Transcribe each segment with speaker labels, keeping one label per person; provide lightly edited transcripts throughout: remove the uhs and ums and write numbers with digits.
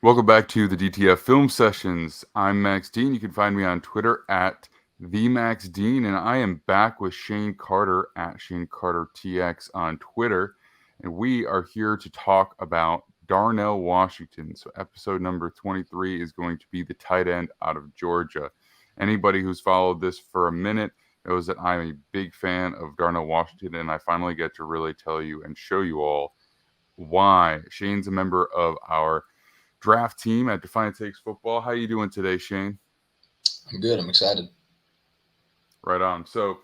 Speaker 1: Welcome back to the DTF Film Sessions. I'm Max Dean. You can find me on Twitter at @TheMaxDean, and I am back with Shane Carter at ShaneCarterTX on Twitter, and we are here to talk about Darnell Washington. So episode number 23 is going to be the tight end out of Georgia. Anybody who's followed this for a minute knows that I'm a big fan of Darnell Washington, and I finally get to really tell you and show you all why. Shane's a member of our draft team at Defiant Takes Football. How you doing today, Shane?
Speaker 2: I'm good. I'm excited.
Speaker 1: Right on. So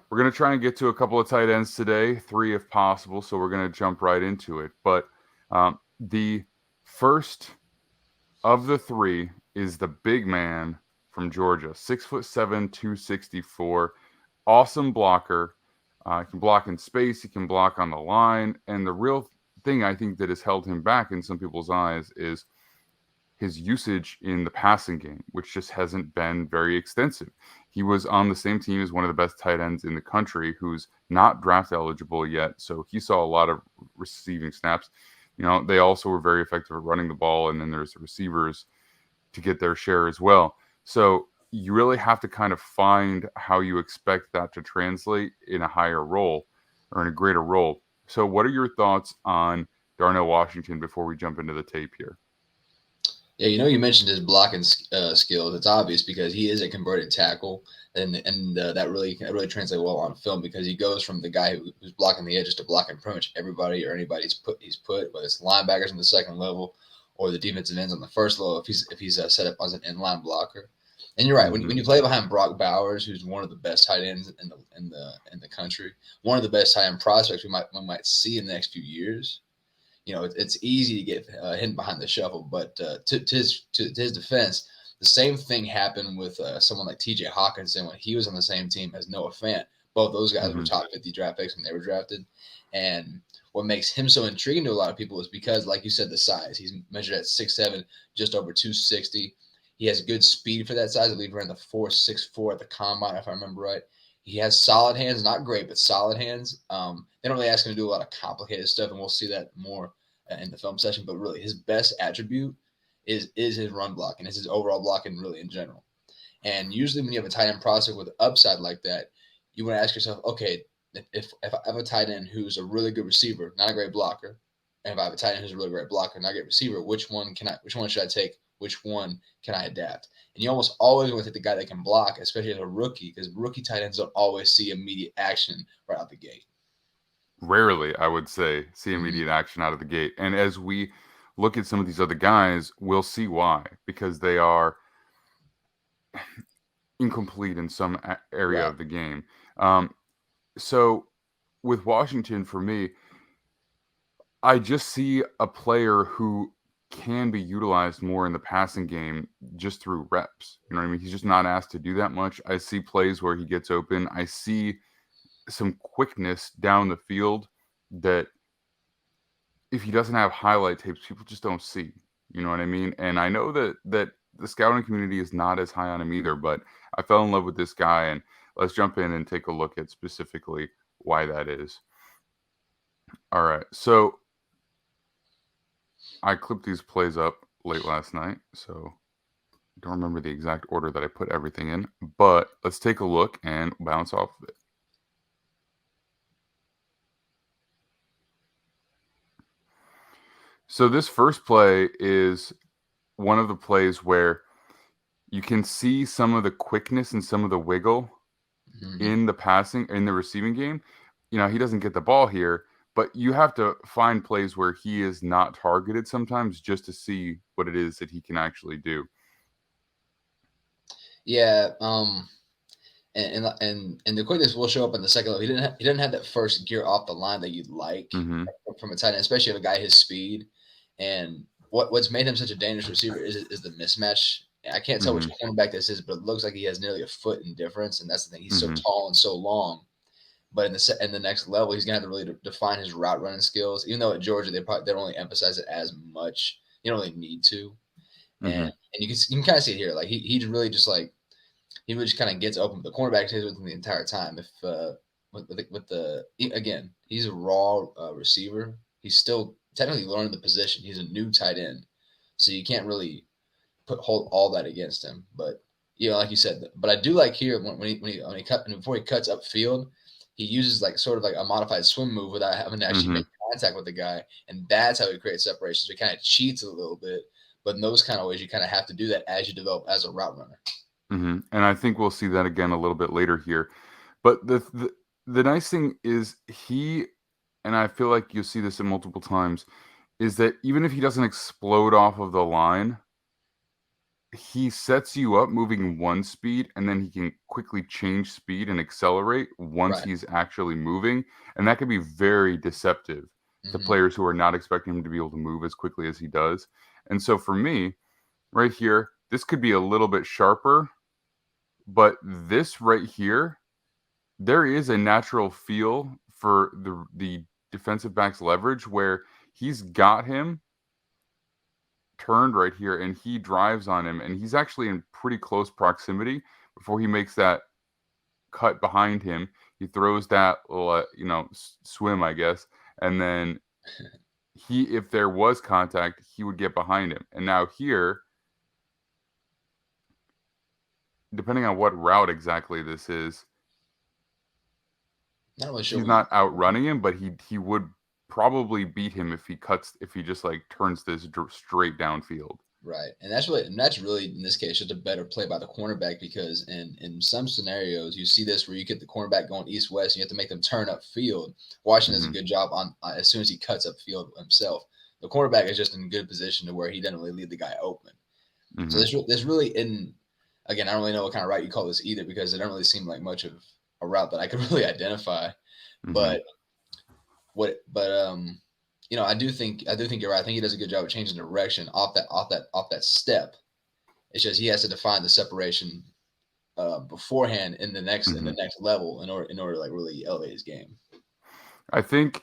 Speaker 1: we're going to try and get to a couple of tight ends today, 3 if possible. So we're going to jump right into it. But the first of the 3 is the big man from Georgia, 6'7", 264. Awesome blocker. He can block in space. He can block on the line. And the real thing I think that has held him back in some people's eyes is his usage in the passing game, which just hasn't been very extensive. He was on the same team as one of the best tight ends in the country who's not draft eligible yet. So he saw a lot of receiving snaps. They also were very effective at running the ball, and then there's the receivers to get their share as well. So you really have to kind of find how you expect that to translate in a higher role or in a greater role. So what are your thoughts on Darnell Washington before we jump into the tape here?
Speaker 2: Yeah, you mentioned his blocking skills. It's obvious because he is a converted tackle, and that really translates well on film because he goes from the guy who's blocking the edges to blocking pretty much everybody or anybody he's put, whether it's linebackers on the second level or the defensive ends on the first level if he's set up as an inline blocker. And you're right. When you play behind Brock Bowers, who's one of the best tight ends in the country, one of the best tight end prospects we might see in the next few years. It's easy to get hidden behind the shuffle. But to his defense, the same thing happened with someone like T.J. Hawkinson when he was on the same team as Noah Fant. Both those guys were top 50 draft picks when they were drafted. And what makes him so intriguing to a lot of people is because, like you said, the size. He's measured at 6'7", just over 260. He has good speed for that size. I believe around the 4.64 at the combine, if I remember right. He has solid hands, not great, but solid hands. They don't really ask him to do a lot of complicated stuff, and we'll see that more in the film session. But really, his best attribute is his run blocking, is his overall blocking, really in general. And usually, when you have a tight end prospect with upside like that, you want to ask yourself, okay, if I have a tight end who's a really good receiver, not a great blocker, and if I have a tight end who's a really great blocker, not a great receiver, which one should I take? Which one can I adapt? And you almost always want to take the guy that can block, especially as a rookie, because rookie tight ends don't always see immediate action right out the gate.
Speaker 1: Rarely, I would say, see immediate action out of the gate. And as we look at some of these other guys, we'll see why, because they are incomplete in some area
Speaker 2: Right.
Speaker 1: of the game. So with Washington, for me, I just see a player who can be utilized more in the passing game just through reps. You know what I mean? He's just not asked to do that much. I see plays where he gets open. I see some quickness down the field that if he doesn't have highlight tapes, people just don't see. You know what I mean? And I know that the scouting community is not as high on him either, but I fell in love with this guy, and let's jump in and take a look at specifically why that is. All right. So I clipped these plays up late last night, so I don't remember the exact order that I put everything in, but let's take a look and bounce off of it. So this first play is one of the plays where you can see some of the quickness and some of the wiggle in the receiving game. He doesn't get the ball here, but you have to find plays where he is not targeted sometimes just to see what it is that he can actually do.
Speaker 2: Yeah. And the quickness will show up in the second level. He didn't have that first gear off the line that you'd like from a tight end, especially of a guy his speed. And what's made him such a dangerous receiver is the mismatch. I can't tell which cornerback this is, but it looks like he has nearly a foot in difference, and that's the thing. He's so tall and so long. But in the next level, he's gonna have to really define his route running skills. Even though at Georgia they don't really emphasize it as much. You don't really need to. And you can kind of see it here. Like he really just like he really just kind of gets open. The cornerback stays with him the entire time. If again, he's a raw receiver. He's still technically learning the position. He's a new tight end, So you can't really hold all that against him. But like you said, but I do like here when he cut before he cuts upfield, he uses like sort of like a modified swim move without having to actually
Speaker 1: Mm-hmm.
Speaker 2: make contact with the guy, and that's how he creates separation. So he kind of cheats a little bit, but in those kind of ways, you kind of have to do that as you develop as a route runner.
Speaker 1: Mm-hmm. And I think we'll see that again a little bit later here. But the nice thing is and I feel like you'll see this in multiple times, is that even if he doesn't explode off of the line, he sets you up moving one speed, and then he can quickly change speed and accelerate once
Speaker 2: Right.
Speaker 1: he's actually moving. And that can be very deceptive to
Speaker 2: Mm-hmm.
Speaker 1: players who are not expecting him to be able to move as quickly as he does. And so for me, right here, this could be a little bit sharper, but this right here, there is a natural feel for the defensive back's leverage where he's got him turned right here and he drives on him, and he's actually in pretty close proximity before he makes that cut behind him. He throws that little, swim, I guess, and then if there was contact, he would get behind him. And now here, depending on what route exactly this is,
Speaker 2: Not really sure
Speaker 1: he's
Speaker 2: what you.
Speaker 1: not outrunning him, but he would probably beat him if he just like turns this straight downfield.
Speaker 2: Right, and that's really in this case just a better play by the cornerback because in some scenarios you see this where you get the cornerback going east west and you have to make them turn upfield. Washington does a
Speaker 1: Hmm.
Speaker 2: good job on as soon as he cuts upfield himself. The cornerback is just in good position to where he doesn't really leave the guy open. So
Speaker 1: Hmm.
Speaker 2: this really in again I don't really know what kind of route you call this either because it doesn't really seem like much of a route that I could really identify.
Speaker 1: Hmm.
Speaker 2: But I do think you're right. I think he does a good job of changing direction off that step. It's just he has to define the separation beforehand in the next
Speaker 1: Hmm.
Speaker 2: level in order to like really elevate his game.
Speaker 1: I think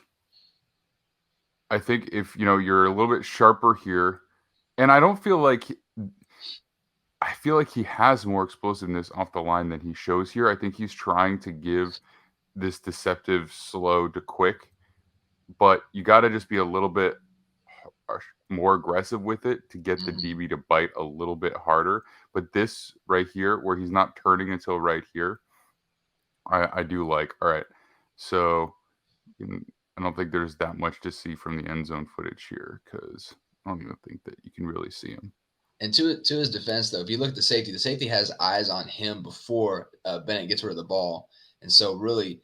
Speaker 1: if you're a little bit sharper here, and I feel like he has more explosiveness off the line than he shows here. I think he's trying to give this deceptive slow to quick, but you got to just be a little bit more aggressive with it to get the
Speaker 2: Mm-hmm.
Speaker 1: DB to bite a little bit harder. But this right here, where he's not turning until right here, I do like. All right, so I don't think there's that much to see from the end zone footage here because I don't even think that you can really see him.
Speaker 2: And to his defense, though, if you look at the safety has eyes on him before Bennett gets rid of the ball, and so really,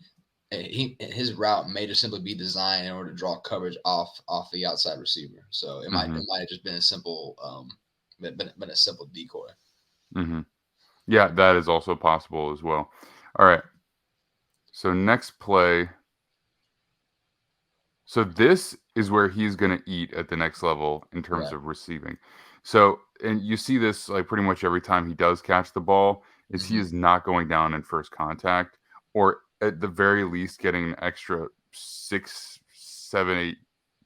Speaker 2: his route may just simply be designed in order to draw coverage off the outside receiver. So it might
Speaker 1: Hmm.
Speaker 2: it might have just been a simple been a simple decoy.
Speaker 1: Hmm. Yeah, that is also possible as well. All right. So next play. So this is where he's going to eat at the next level in terms
Speaker 2: Right.
Speaker 1: of receiving. So, and you see this like pretty much every time he does catch the ball, is he
Speaker 2: Mm-hmm.
Speaker 1: is not going down in first contact, or at the very least getting an extra 6, 7, 8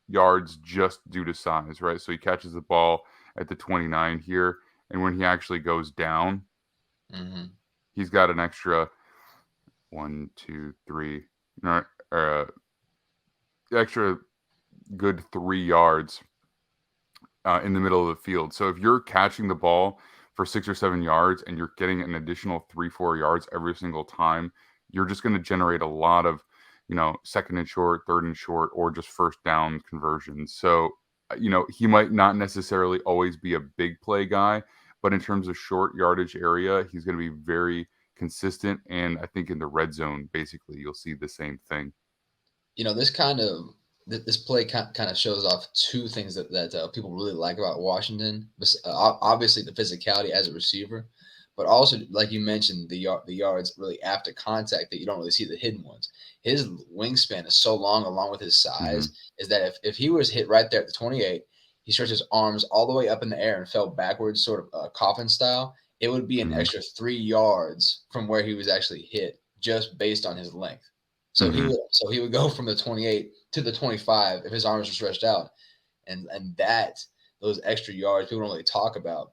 Speaker 1: yards just due to size, right? So he catches the ball at the 29 here, and when he actually goes down,
Speaker 2: Mm-hmm.
Speaker 1: he's got an extra 1, 2, 3, or extra good 3 yards in the middle of the field. So if you're catching the ball for 6 or 7 yards and you're getting an additional 3, 4 yards every single time, you're just going to generate a lot of, second and short, third and short, or just first down conversions. So, he might not necessarily always be a big play guy, but in terms of short yardage area, he's going to be very consistent. And I think in the red zone, basically, you'll see the same thing.
Speaker 2: This play kind of shows off two things that people really like about Washington. Obviously, the physicality as a receiver, but also, like you mentioned, the yards really after contact that you don't really see the hidden ones. His wingspan is so long, along with his
Speaker 1: Hmm.
Speaker 2: size, is that if he was hit right there at the 28, he stretched his arms all the way up in the air and fell backwards, sort of coffin style. It would be an
Speaker 1: Hmm.
Speaker 2: extra 3 yards from where he was actually hit, just based on his length. So he
Speaker 1: Hmm.
Speaker 2: would so he would go from the 28 to the 25 if his arms were stretched out, and that those extra yards people don't really talk about,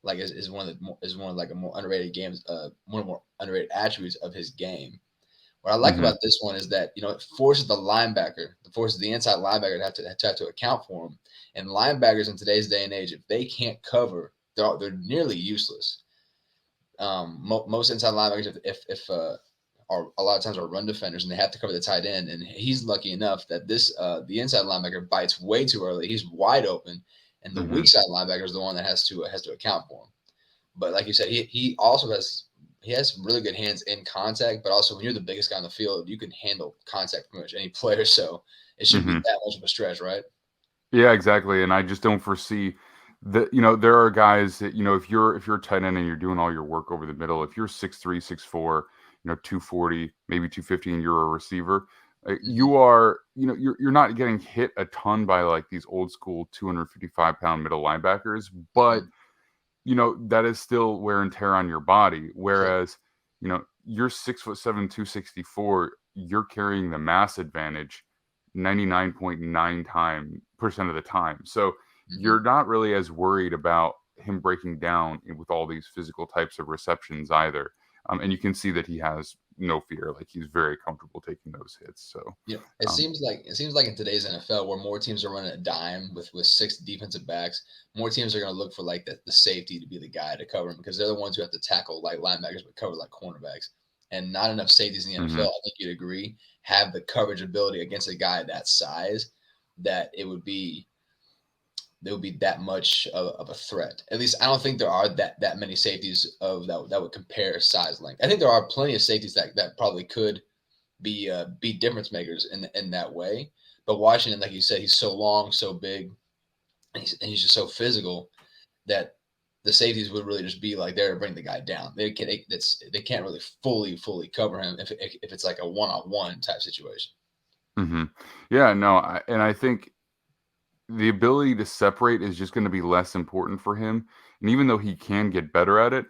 Speaker 2: like is one of like a more underrated games, one of the more underrated attributes of his game. What I like
Speaker 1: Mm-hmm.
Speaker 2: about this one is that it forces the inside linebacker to have to account for him. And linebackers in today's day and age, if they can't cover, they're nearly useless. Most inside linebackers, if are a lot of times are run defenders and they have to cover the tight end. And he's lucky enough that the inside linebacker bites way too early. He's wide open, and the
Speaker 1: Mm-hmm.
Speaker 2: weak side linebacker is the one that has to account for him. But like you said, he also has some really good hands in contact. But also, when you're the biggest guy on the field, you can handle contact pretty much any player. So it shouldn't be
Speaker 1: Mm-hmm.
Speaker 2: that much of a stretch, right?
Speaker 1: Yeah, exactly. And I just don't foresee that, there are guys that, if you're a tight end and you're doing all your work over the middle, if you're 6'3", 6'4", 240, maybe 250, and you're a receiver,
Speaker 2: Mm-hmm.
Speaker 1: you are, you're not getting hit a ton by like these old school 255-pound middle linebackers, but
Speaker 2: Mm-hmm.
Speaker 1: that is still wear and tear on your body.
Speaker 2: Sure.
Speaker 1: Whereas, you're 6'7", 264, you're carrying the mass advantage 99.9% of the time. So
Speaker 2: Mm-hmm.
Speaker 1: you're not really as worried about him breaking down with all these physical types of receptions either. And you can see that he has no fear. Like he's very comfortable taking those hits. So,
Speaker 2: It
Speaker 1: um,
Speaker 2: seems like in today's NFL, where more teams are running a dime with six defensive backs, more teams are going to look for like the safety to be the guy to cover them because they're the ones who have to tackle like linebackers but cover like cornerbacks. And not enough safeties in the NFL,
Speaker 1: mhm,
Speaker 2: I think you'd agree, have the coverage ability against a guy that size that it would be that much of a threat. At least I don't think there are that many safeties of that would compare size length. I think there are plenty of safeties that probably could be difference makers in that way. But Washington, like you said, he's so long, so big, and he's just so physical that the safeties would really just be like there to bring the guy down. They can't really fully cover him if it's like a one-on-one type situation.
Speaker 1: mhm. Yeah, no, and I think the ability to separate is just going to be less important for him. And even though he can get better at it,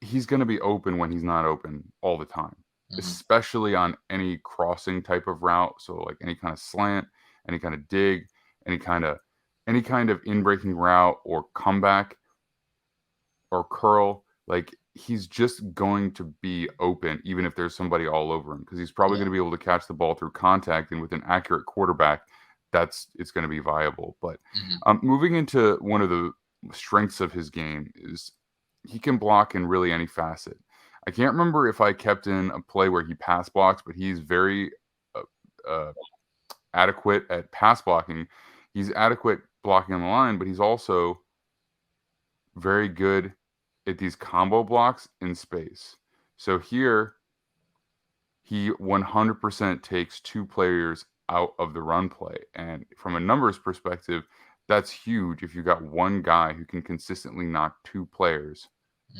Speaker 1: he's going to be open when he's not open all the time,
Speaker 2: Mm-hmm.
Speaker 1: especially on any crossing type of route. So like any kind of slant, any kind of dig, any kind of any kind of in-breaking route or comeback or curl, like he's just going to be open even if there's somebody all over him because he's probably
Speaker 2: Yeah.
Speaker 1: going to be able to catch the ball through contact, and with an accurate quarterback, it's going to be viable. But
Speaker 2: Mm-hmm.
Speaker 1: moving into one of the strengths of his game is he can block in really any facet. I can't remember if I kept in a play where he pass blocks, but he's very uh, uh, adequate at pass blocking. He's adequate blocking on the line, but he's also very good at these combo blocks in space. So here, he 100% takes two players out of the run play. And from a numbers perspective, that's huge if you got one guy who can consistently knock two players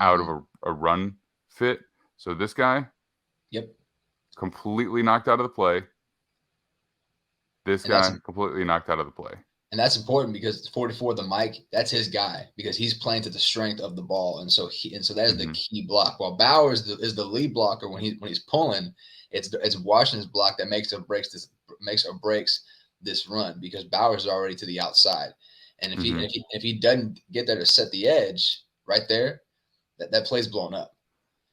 Speaker 1: out of
Speaker 2: Mm-hmm.
Speaker 1: a run fit. So this guy,
Speaker 2: Yep.
Speaker 1: completely knocked out of the play. This
Speaker 2: And that's
Speaker 1: guy, completely knocked out of the play.
Speaker 2: And that's important because 44, the Mike, that's his guy because he's playing to the strength of the ball, and so that is the
Speaker 1: Mm-hmm.
Speaker 2: key block. While Bowers is the lead blocker when he's pulling, it's Washington's block that makes or breaks this run because Bowers is already to the outside, and if he
Speaker 1: Mm-hmm.
Speaker 2: and if he, if he doesn't get there to set the edge right there, that play's blown up.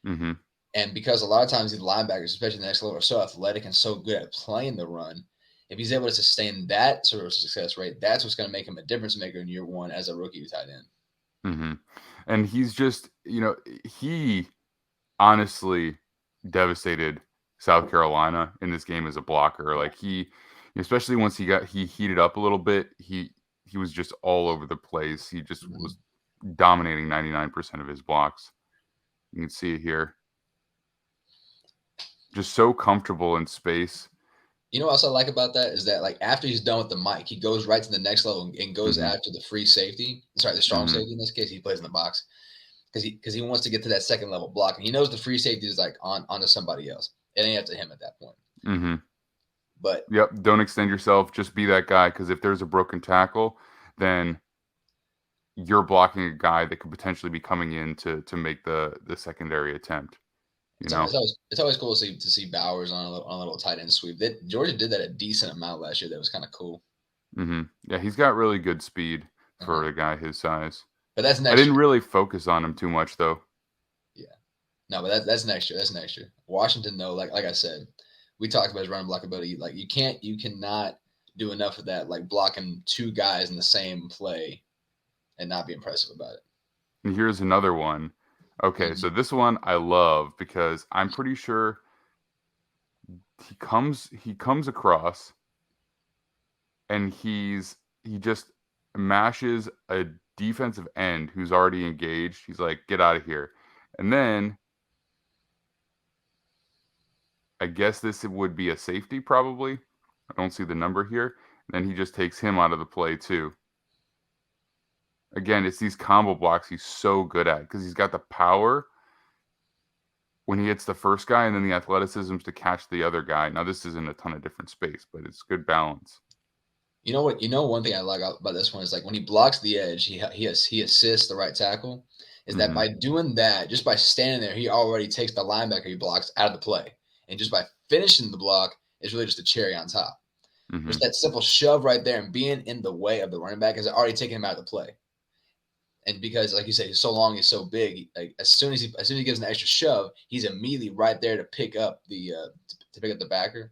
Speaker 1: Mm-hmm.
Speaker 2: And because a lot of times these linebackers, especially the next level, are so athletic and so good at playing the run, if he's able to sustain that sort of success rate, that's what's going to make him a difference maker in year one as a rookie tight end.
Speaker 1: Mm-hmm. And he's just, he honestly devastated South Carolina in this game as a blocker. Like especially once he heated up a little bit, he was just all over the place. He just
Speaker 2: Mm-hmm.
Speaker 1: was dominating 99% of his blocks. You can see it here. Just so comfortable in space.
Speaker 2: You know what else I like about that is that like after he's done with the mic, he goes right to the next level and goes
Speaker 1: Hmm.
Speaker 2: after the free safety. Sorry, the strong
Speaker 1: Hmm.
Speaker 2: safety in this case. He plays in the box because he wants to get to that second level block, and he knows the free safety is like onto somebody else. It ain't up to him at that point.
Speaker 1: Hmm.
Speaker 2: But
Speaker 1: Yep. Don't extend yourself. Just be that guy. Because if there's a broken tackle, then you're blocking a guy that could potentially be coming in to make the secondary attempt. You
Speaker 2: It's
Speaker 1: know.
Speaker 2: always, it's always it's always cool to see Bowers on a little tight end sweep. Georgia did that a decent amount last year. That was kind of cool.
Speaker 1: Yeah, he's got really good speed
Speaker 2: Uh-huh.
Speaker 1: for a guy his size.
Speaker 2: But that's
Speaker 1: I
Speaker 2: next
Speaker 1: didn't
Speaker 2: year.
Speaker 1: really focus on him too much though.
Speaker 2: Yeah. No, but that's next year. That's next year. Washington, though, like I said, we talked about his running block ability. Like you cannot do enough of that. Like blocking two guys in the same play and not be impressive about it.
Speaker 1: And here's another one. Okay,
Speaker 2: Mm-hmm.
Speaker 1: so this one I love because I'm pretty sure he comes across and he just mashes a defensive end who's already engaged. He's like, "Get out of here." And then I guess this would be a safety probably. I don't see the number here. Then he just takes him out of the play too. Again, it's these combo blocks he's so good at because he's got the power when he hits the first guy and then the athleticism to catch the other guy. Now, this isn't a ton of different space, but it's good balance.
Speaker 2: You know what? You know one thing I like about this one is like when he blocks the edge, he assists the right tackle. Is that
Speaker 1: Hmm.
Speaker 2: by doing that, just by standing there, he already takes the linebacker he blocks out of the play, and just by finishing the block is really just a cherry on top.
Speaker 1: Hmm.
Speaker 2: Just that simple shove right there and being in the way of the running back has already taken him out of the play. And because, like you said, he's so long, he's so big. Like as soon as he gives an extra shove, he's immediately right there to pick up to pick up the backer.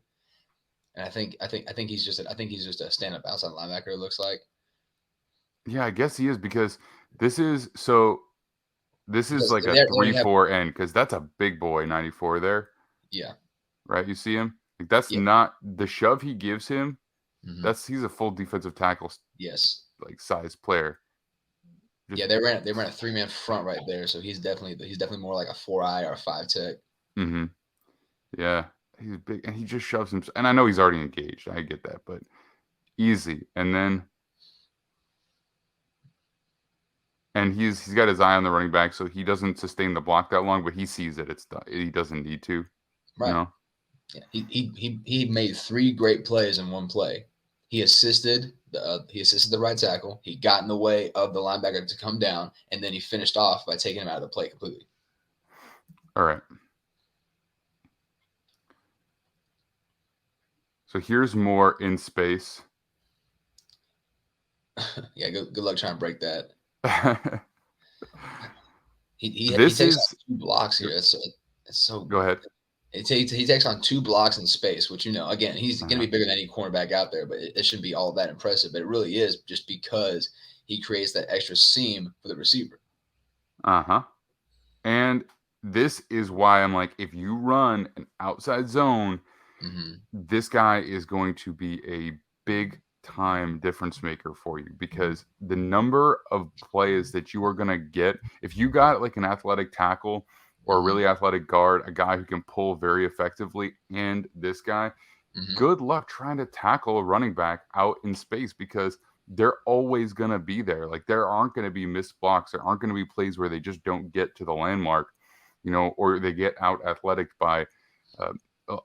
Speaker 2: And I think he's just a stand up outside linebacker. It looks like
Speaker 1: Yeah, I guess he is because this is so. This is
Speaker 2: because
Speaker 1: like a
Speaker 2: they already have
Speaker 1: 3-4 end because that's a big boy 94 there,
Speaker 2: yeah
Speaker 1: right? You see him? Like that's
Speaker 2: yeah
Speaker 1: not the shove he gives him.
Speaker 2: mm-hmm.
Speaker 1: He's a full defensive tackle
Speaker 2: Yes
Speaker 1: like size player. Just
Speaker 2: yeah they ran a 3-man front right there, so he's definitely more like a 4-eye or a 5 tech.
Speaker 1: hmm yeah, he's big and he just shoves him. And I know he's already engaged. I get that, but easy. And he's got his eye on the running back, so he doesn't sustain the block that long, but he sees it. It's done. He doesn't need to, you
Speaker 2: Right.
Speaker 1: know.
Speaker 2: Yeah, he made 3 great plays in one play. He assisted the right tackle. He got in the way of the linebacker to come down, and then he finished off by taking him out of the play completely.
Speaker 1: All right. So here's more in space.
Speaker 2: Yeah, good luck trying to break that. He
Speaker 1: This
Speaker 2: takes on
Speaker 1: is
Speaker 2: 2 blocks here. That's so.
Speaker 1: go ahead.
Speaker 2: He takes on 2 blocks in space, which again he's going to
Speaker 1: Uh-huh.
Speaker 2: be bigger than any cornerback out there, but it shouldn't be all that impressive. But it really is just because he creates that extra seam for the receiver.
Speaker 1: Uh-huh. And this is why I'm like, if you run an outside zone,
Speaker 2: Mm-hmm.
Speaker 1: this guy is going to be a big time difference maker for you because the number of plays that you are going to get, if you got like an athletic tackle or a
Speaker 2: Mm-hmm.
Speaker 1: really athletic guard, a guy who can pull very effectively, and this guy,
Speaker 2: Mm-hmm.
Speaker 1: good luck trying to tackle a running back out in space because they're always going to be there. Like there aren't going to be missed blocks. There aren't going to be plays where they just don't get to the landmark, or they get out athletic by uh,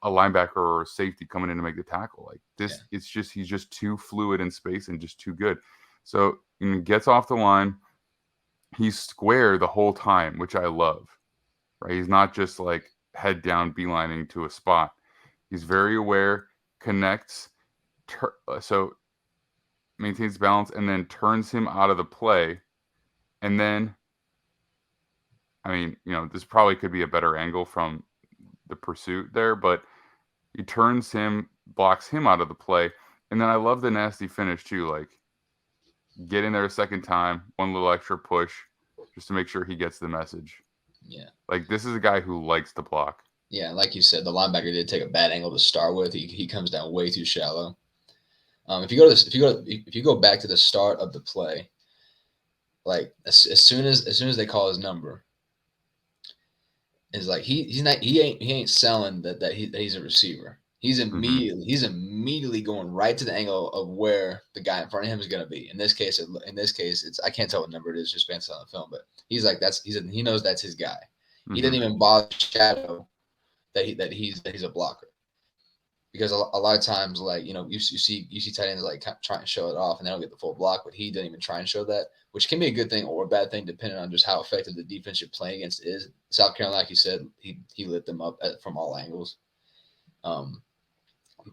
Speaker 1: a linebacker or a safety coming in to make the tackle. Like
Speaker 2: Yeah.
Speaker 1: this, he's just too fluid in space and just too good. So gets off the line. He's square the whole time, which I love. Right? He's not just like head down beelining to a spot. He's very aware, connects, so maintains balance, and then turns him out of the play. And then, I mean, this probably could be a better angle from the pursuit there, but he turns him, blocks him out of the play. And then I love the nasty finish too. Like, get in there a second time, one little extra push just to make sure he gets the message.
Speaker 2: Yeah.
Speaker 1: Like, this is a guy who likes to block.
Speaker 2: Yeah, like you said, the linebacker did take a bad angle to start with. He comes down way too shallow. If you go back to the start of the play, like as soon as they call his number, is like he ain't selling that he's a receiver.
Speaker 1: Mm-hmm.
Speaker 2: He's immediately going right to the angle of where the guy in front of him is going to be. In this case, it's I can't tell what number it is just based on the film, but he's like he knows that's his guy. He
Speaker 1: Mm-hmm.
Speaker 2: didn't even bother to shadow that he's a blocker. Because a lot of times, like you see tight ends like trying to show it off and they don't get the full block, but he didn't even try and show that, which can be a good thing or a bad thing depending on just how effective the defense you're playing against is. South Carolina, like you said, he lit them up from all angles, um,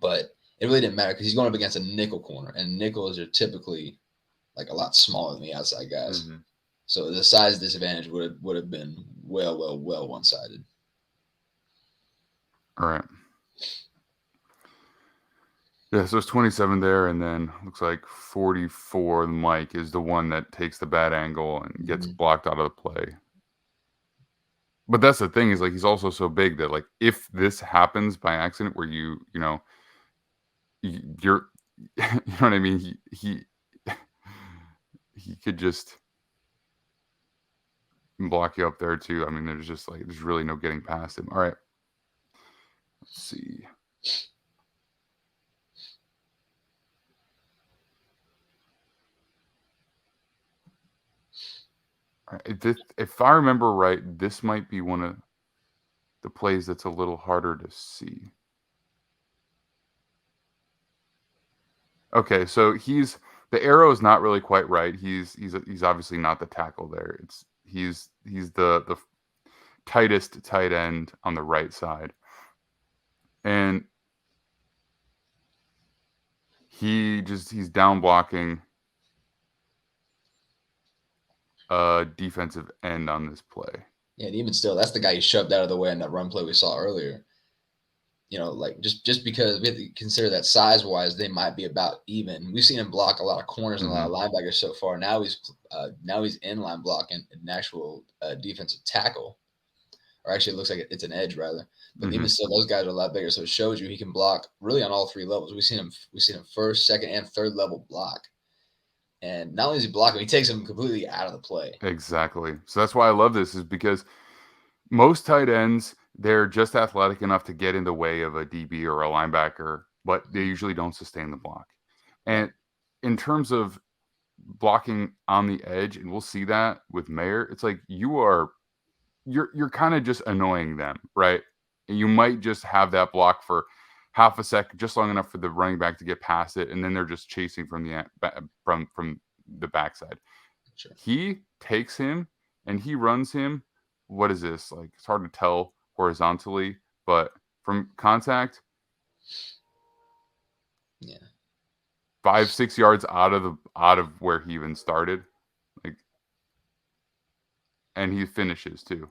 Speaker 2: but it really didn't matter because he's going up against a nickel corner, and nickels are typically like a lot smaller than the outside guys.
Speaker 1: Mm-hmm.
Speaker 2: So the size disadvantage would have been well one-sided.
Speaker 1: All right. Yeah, so it's 27 there, and then looks like 44, Mike, is the one that takes the bad angle and gets blocked out of the play. But that's the thing, is like he's also so big that like if this happens by accident where you're you know what I mean, he could just block you up there too. I mean, there's really no getting past him. All right. Let's see. All right. If I remember right, this might be one of the plays that's a little harder to see. Okay, so the arrow is not really quite right. He's obviously not the tackle there. He's the tightest tight end on the right side, and he's down blocking a defensive end on this play.
Speaker 2: Yeah, and even still, that's the guy he shoved out of the way in that run play we saw earlier. You know, like just because we have to consider that size-wise, they might be about even. We've seen him block a lot of corners and a lot of linebackers so far. Now he's inline blocking an actual defensive tackle, or actually it looks like it's an edge rather. But even still, those guys are a lot bigger, so it shows you he can block really on all three levels. We've seen him first, second, and third level block. And not only does he block him, he takes him completely out of the play.
Speaker 1: Exactly. So that's why I love this, is because most tight ends, they're just athletic enough to get in the way of a DB or a linebacker, but they usually don't sustain the block. And in terms of blocking on the edge, and we'll see that with Mayer, it's like you're kind of just annoying them, right? And you might just have that block for half a second, just long enough for the running back to get past it, and then they're just chasing from the backside.
Speaker 2: Sure.
Speaker 1: He takes him and he runs him. What is this? Like, it's hard to tell horizontally, but from contact, 5-6 yards out of where he even started, like, and he finishes too.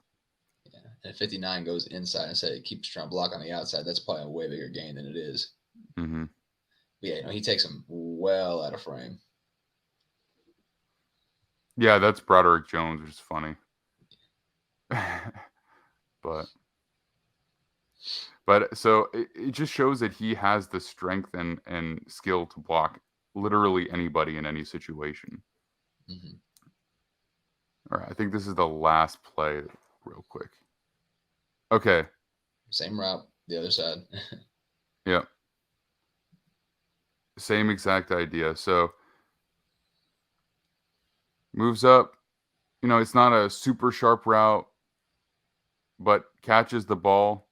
Speaker 2: Yeah, and 59 goes inside and it keeps trying to block on the outside. That's probably a way bigger gain than it is.
Speaker 1: Mm-hmm.
Speaker 2: But yeah, he takes him well out of frame.
Speaker 1: Yeah, that's Broderick Jones, which is funny. But so it just shows that he has the strength and skill to block literally anybody in any situation. All right, I think this is the last play real quick. Okay.
Speaker 2: Same route, the other side.
Speaker 1: Yeah. Same exact idea. So moves up. It's not a super sharp route, but catches the ball.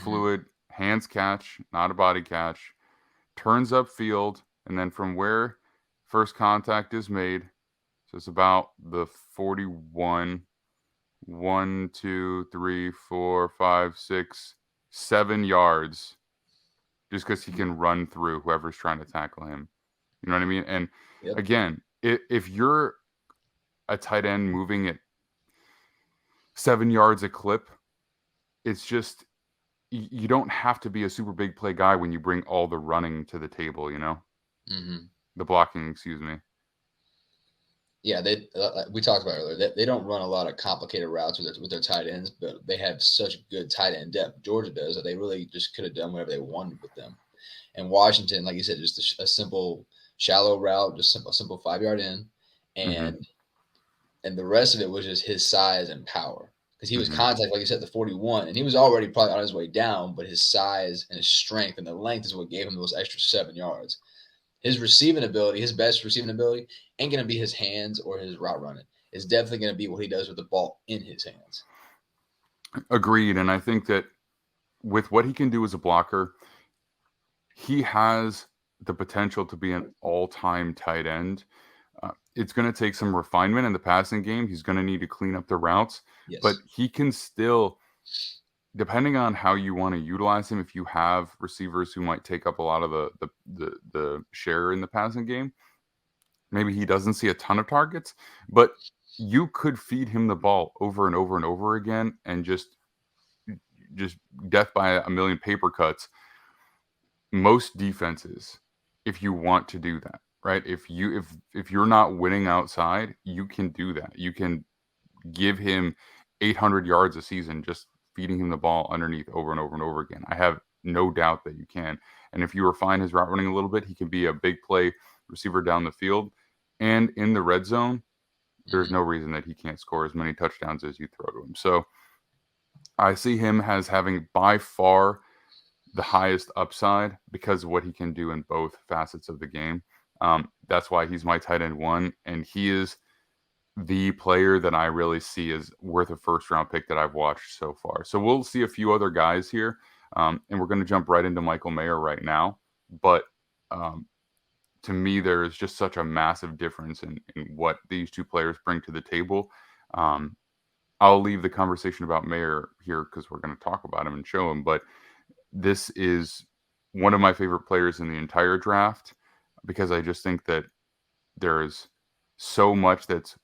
Speaker 1: Fluid, hands catch, not a body catch. Turns upfield, and then from where first contact is made, so it's about the 41, 1, 2, 3, 4, 5, 6, 7 yards, just because he can run through whoever's trying to tackle him. You know what I mean? And again, if you're a tight end moving at 7 yards a clip, it's just, you don't have to be a super big play guy when you bring all the running to the table, the blocking, excuse me.
Speaker 2: Yeah, we talked about earlier. They don't run a lot of complicated routes with their tight ends, but they have such good tight end depth. Georgia does, that they really just could have done whatever they wanted with them. And Washington, like you said, just a simple shallow route, just a simple 5-yard in, and the rest of it was just his size and power. Because he was contact, like you said, the 41, and he was already probably on his way down, but his size and his strength and the length is what gave him those extra 7 yards. His receiving ability, his best receiving ability, ain't going to be his hands or his route running. It's definitely going to be what he does with the ball in his hands.
Speaker 1: Agreed. And I think that with what he can do as a blocker, he has the potential to be an all-time tight end. It's going to take some refinement in the passing game. He's going to need to clean up the routes, but he can still, depending on how you want to utilize him, if you have receivers who might take up a lot of the share in the passing game, maybe he doesn't see a ton of targets, but you could feed him the ball over and over and over again and just death by a million paper cuts. Most defenses, if you want to do that, right? If you're not winning outside, you can do that. You can give him 800 yards a season just feeding him the ball underneath over and over and over again. I have no doubt that you can. And if you refine his route running a little bit, he can be a big play receiver down the field. And in the red zone, there's no reason that he can't score as many touchdowns as you throw to him. So I see him as having by far the highest upside because of what he can do in both facets of the game. That's why he's my tight end 1, and he is the player that I really see as worth a first-round pick that I've watched so far. So we'll see a few other guys here, and we're going to jump right into Michael Mayer right now. But to me, there is just such a massive difference in what these two players bring to the table. I'll leave the conversation about Mayer here because we're going to talk about him and show him, but this is one of my favorite players in the entire draft because I just think that there's so much that's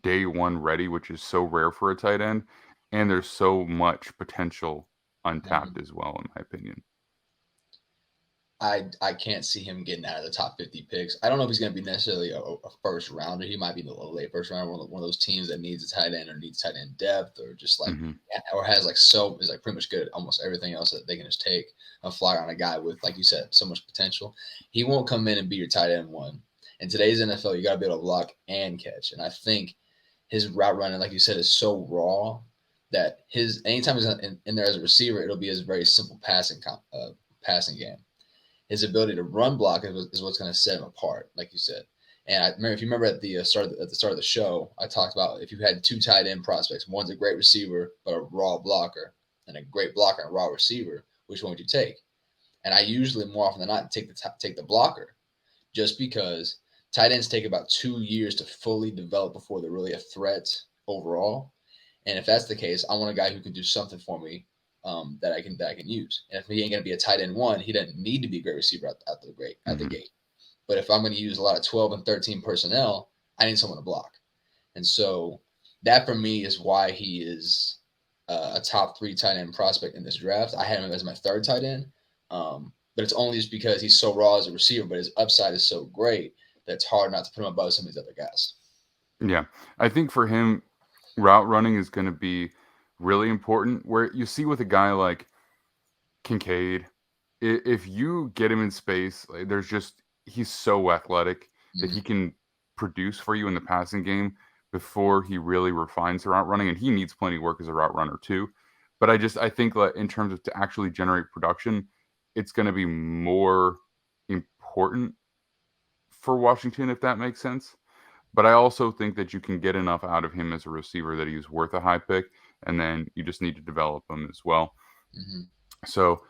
Speaker 1: day one ready, which is so rare for a tight end, and there's so much potential untapped as well, in my opinion.
Speaker 2: I can't see him getting out of the top 50 picks. I don't know if he's going to be necessarily a first rounder. He might be the late first rounder, one of those teams that needs a tight end or needs tight end depth or just like or has like is like pretty much good at almost everything else that they can just take a flyer on a guy with, like you said, so much potential. He won't come in and be your tight end 1. In today's NFL, you got to be able to block and catch, and I think his route running, like you said, is so raw that anytime he's in there as a receiver, it'll be his very simple passing game. His ability to run block is what's going to set him apart, like you said. And if you remember at the start of the show, I talked about if you had 2 tight end prospects, one's a great receiver but a raw blocker, and a great blocker and a raw receiver, which one would you take? And I usually, more often than not, take the blocker, just because tight ends take about 2 years to fully develop before they're really a threat overall. And if that's the case, I want a guy who can do something for me that I can use. And if he ain't going to be a tight end 1, he doesn't need to be a great receiver at the gate. But if I'm going to use a lot of 12 and 13 personnel, I need someone to block. And so that for me is why he is a top 3 tight end prospect in this draft. I had him as my 3rd tight end, but it's only just because he's so raw as a receiver, but his upside is so great that it's hard not to put him above some of these other guys.
Speaker 1: Yeah, I think for him, route running is going to be really important. Where you see with a guy like Kincaid, if you get him in space, like, he's so athletic that he can produce for you in the passing game before he really refines the route running, and he needs plenty of work as a route runner too. But I think that in terms of to actually generate production, it's going to be more important for Washington, if that makes sense. But I also think that you can get enough out of him as a receiver that he's worth a high pick, and then you just need to develop him as well. So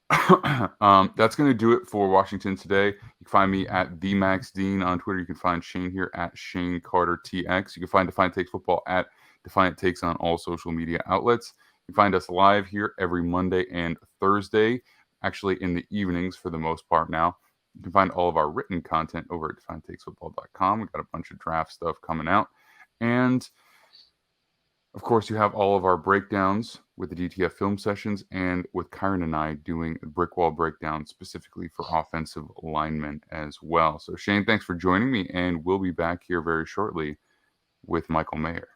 Speaker 1: that's going to do it for Washington today. You can find me at TheMaxDean on Twitter. You can find Shane here at Shane Carter TX. You can find Defiant Takes Football at Defiant Takes on all social media outlets. You can find us live here every Monday and Thursday, actually in the evenings for the most part now. You can find all of our written content over at DefiantTakesFootball.com. We've got a bunch of draft stuff coming out. And, of course, you have all of our breakdowns with the DTF Film Sessions and with Kyron and I doing the brick wall breakdown specifically for offensive linemen as well. So, Shane, thanks for joining me, and we'll be back here very shortly with Michael Mayer.